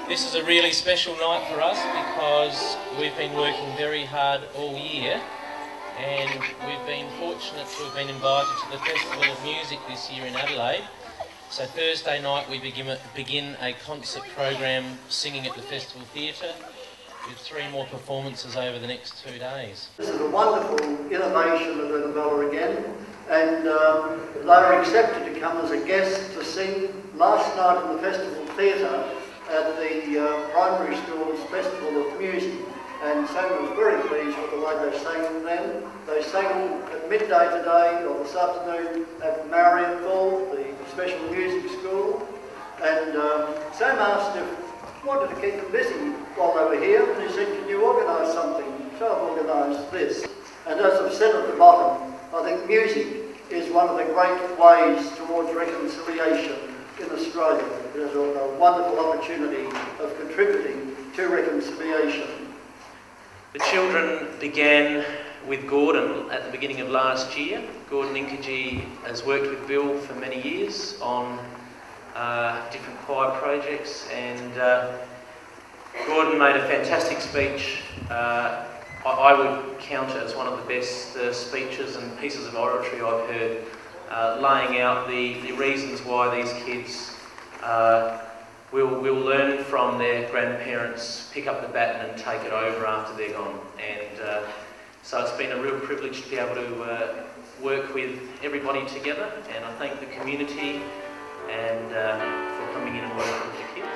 This is a really special night for us because we've been working very hard all year, and we've been fortunate to have been invited to the Festival of Music this year in Adelaide. So Thursday night we begin a concert program singing at the Festival Theatre with 3 more performances over the next 2 days. This is a wonderful innovation of Ernabella again, and they were accepted to come as a guest to sing last night in the Festival Theatre at the primary school's Festival of Music, and Sam was very pleased with the way they sang then. They sang at midday today or this afternoon at Marionville, the special music school, and Sam asked if he wanted to keep them busy while they were here, and he said, "Can you organise something?" So I've organised this, and as I've said at the bottom, I think music is one of the great ways towards reconciliation in Australia. There's a wonderful opportunity of contributing to reconciliation. The children began with Gordon at the beginning of last year. Gordon Inkaji has worked with Bill for many years on different choir projects, and Gordon made a fantastic speech. I would count it as one of the best speeches and pieces of oratory I've heard, laying out the reasons why these kids will learn from their grandparents, pick up the baton and take it over after they're gone. And so it's been a real privilege to be able to work with everybody together, and I thank the community and for coming in and working with the kids.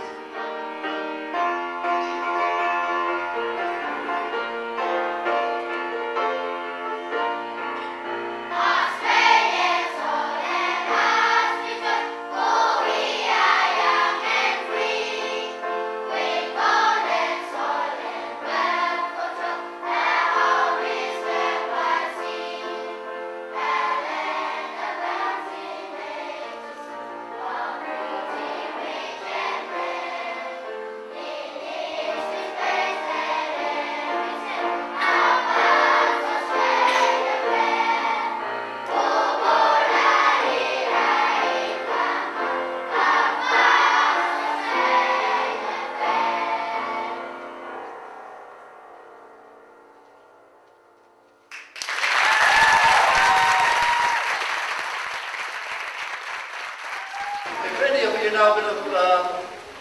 You know a bit of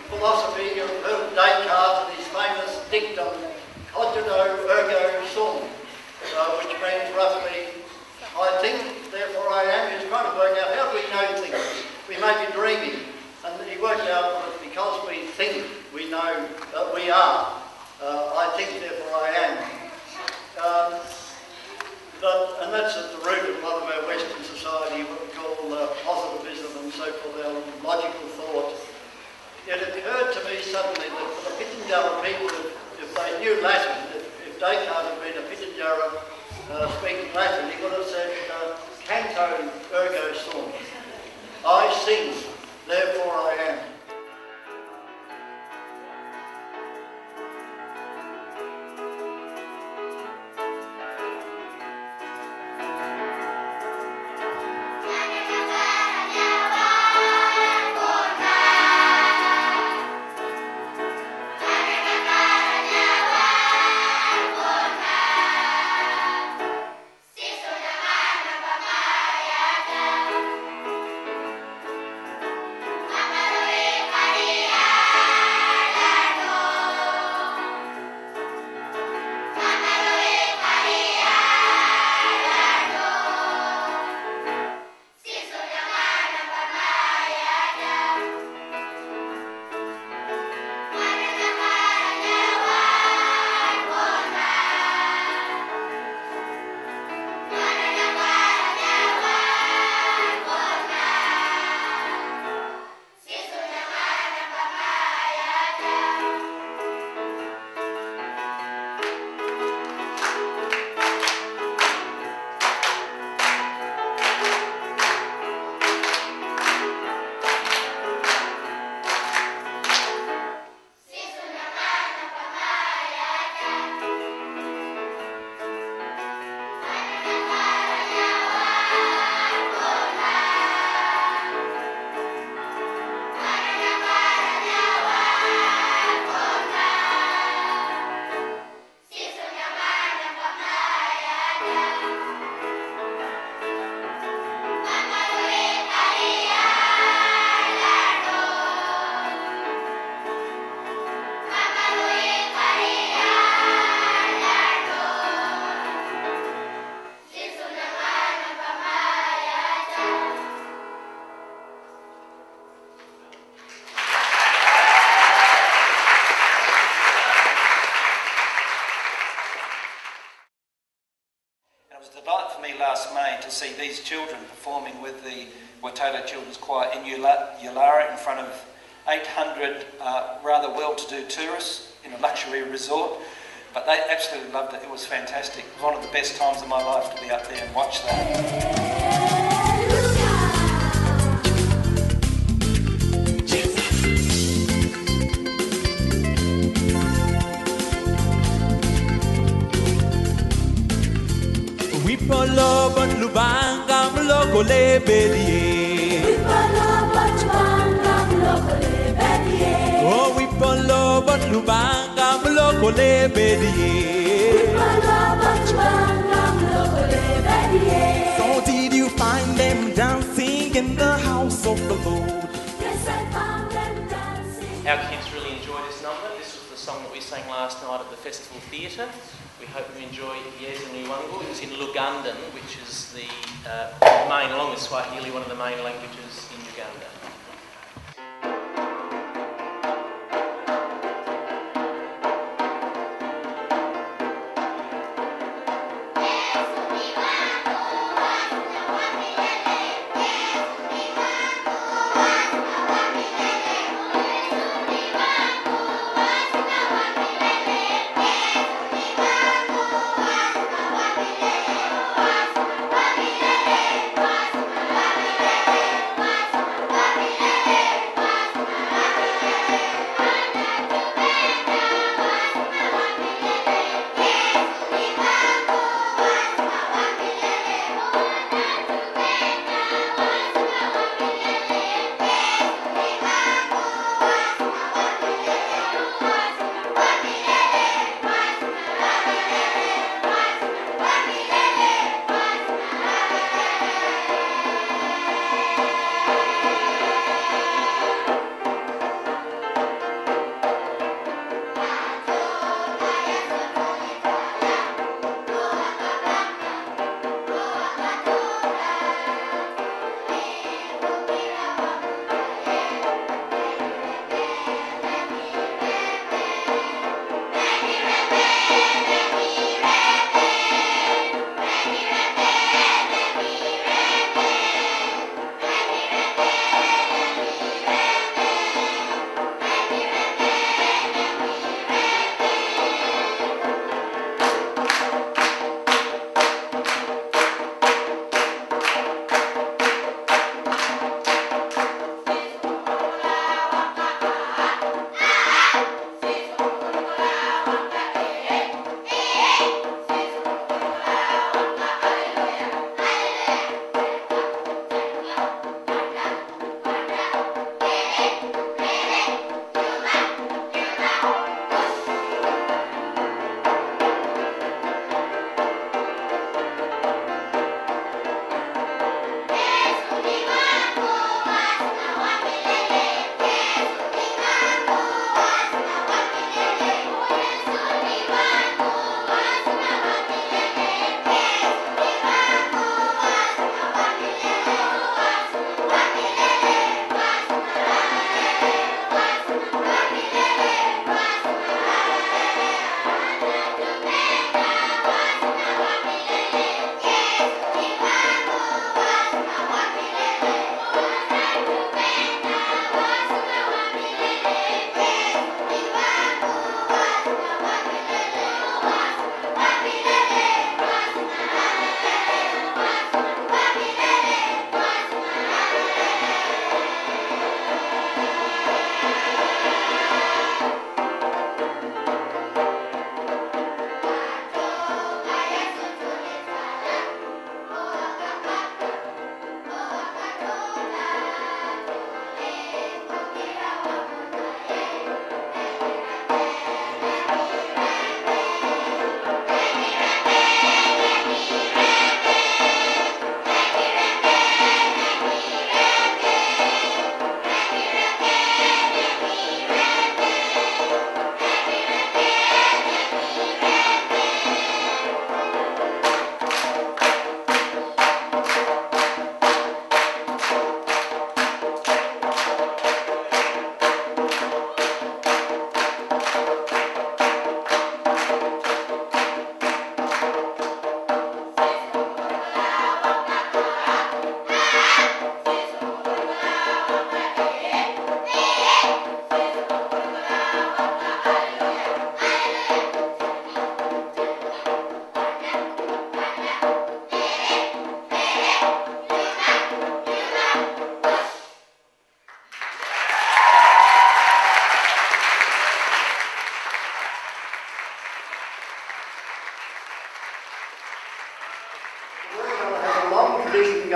philosophy. You've heard of Descartes and his famous dictum, cogito ergo sum, which means roughly, I think, therefore I am. He was trying to work out how do we know things. We may be dreaming, and he worked out that because we think we know that we are. I think, therefore I am. And that's at the root of a lot of our Western society, what we call positivism and so forth, our logical thought. It occurred to me suddenly that for the Pitjantjatjara people, if they knew Latin, if Descartes had been a Pitjantjatjara speaking Latin, he would have said, canto ergo sum. I sing, therefore I am. see these children performing with the Watoto Children's Choir in Yulara in front of 800 rather well-to-do tourists in a luxury resort. But they absolutely loved it. It was fantastic. It was one of the best times of my life to be up there and watch that. Wipoloban lubanga mloko lebelie. Wipoloban lubanga mloko lebelie. Oh, wipoloban lubanga mloko lebelie. Wipoloban lubanga mloko lebelie. So did you find them dancing in the house of the Lord? Yes, I found them dancing. Our kids really enjoyed this number. This was the song that we sang last night at the Festival Theatre. We hope you enjoy Yeza Nuwangu. It's in Lugandan, which is the main, along with Swahili, one of the main languages in Uganda.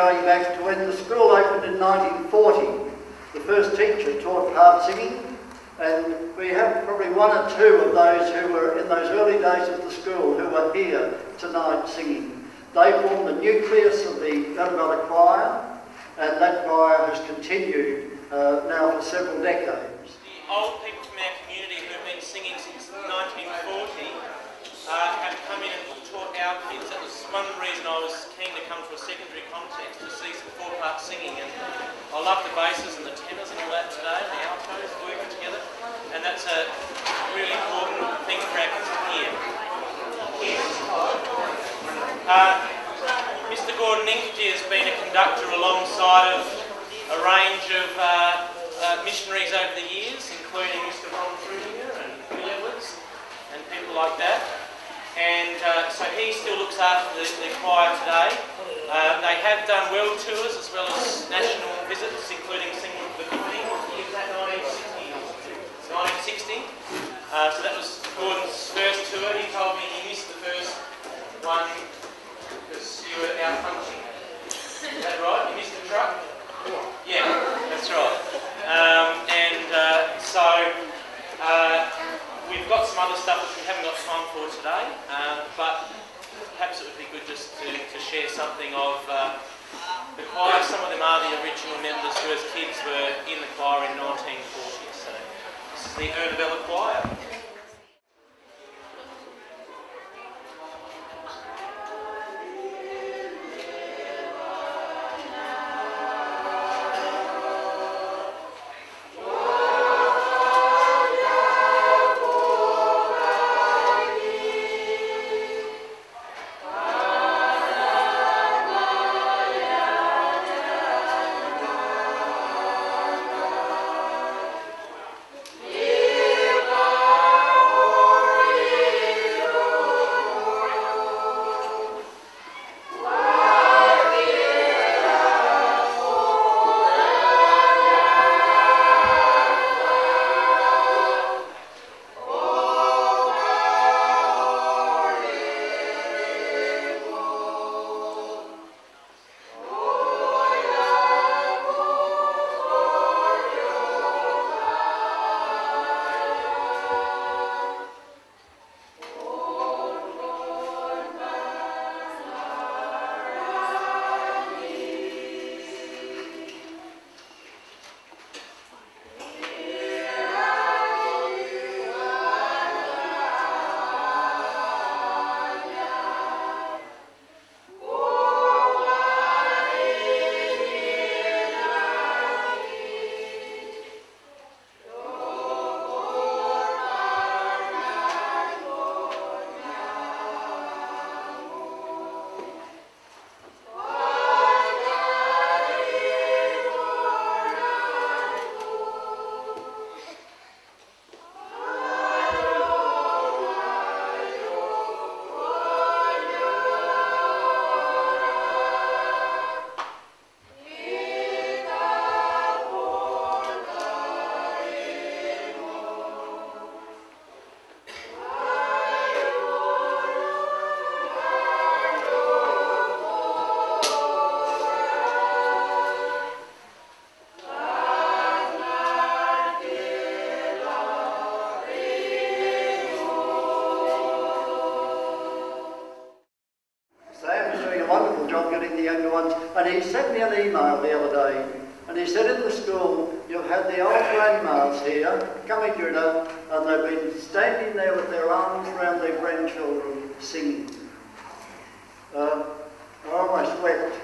going back to when the school opened in 1940. The first teacher taught part singing, and we have probably one or two of those who were in those early days of the school who are here tonight singing. They formed the nucleus of the Ernabella Choir, and that choir has continued now for several decades. The old people from our community who have been singing since 1940 have come in and taught our kids. That was one reason I was keen to come to a secondary context, to see some four-part singing. And I love the basses and the tenors and all that today, the altos working together. And that's a really important thing for our kids to hear. Mr. Gordon Inkji has been a conductor alongside of a range of missionaries over the years, including Mr. Ron Trudinger and Bill Edwards and people like that. And so he still looks after the choir today. They have done world tours as well as national visits, including singing for the 15. What year was that? 1960. So that was Gordon's first tour. He told me he missed the first one because you were out punching. Is that right? You missed the truck? Yeah, that's right. We've got some other stuff which we haven't got time for today, but perhaps it would be good just to share something of the choir. Some of them are the original members who as kids were in the choir in 1940. So this is the Ernabella Choir. And he sent me an email the other day, and he said in the school, you've had the old grandmas here coming dinner, and they've been standing there with their arms around their grandchildren singing. I almost wept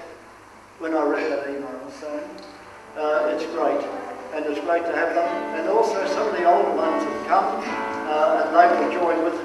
when I read that email, so it's great. And it's great to have them. And also some of the older ones have come, and they will join with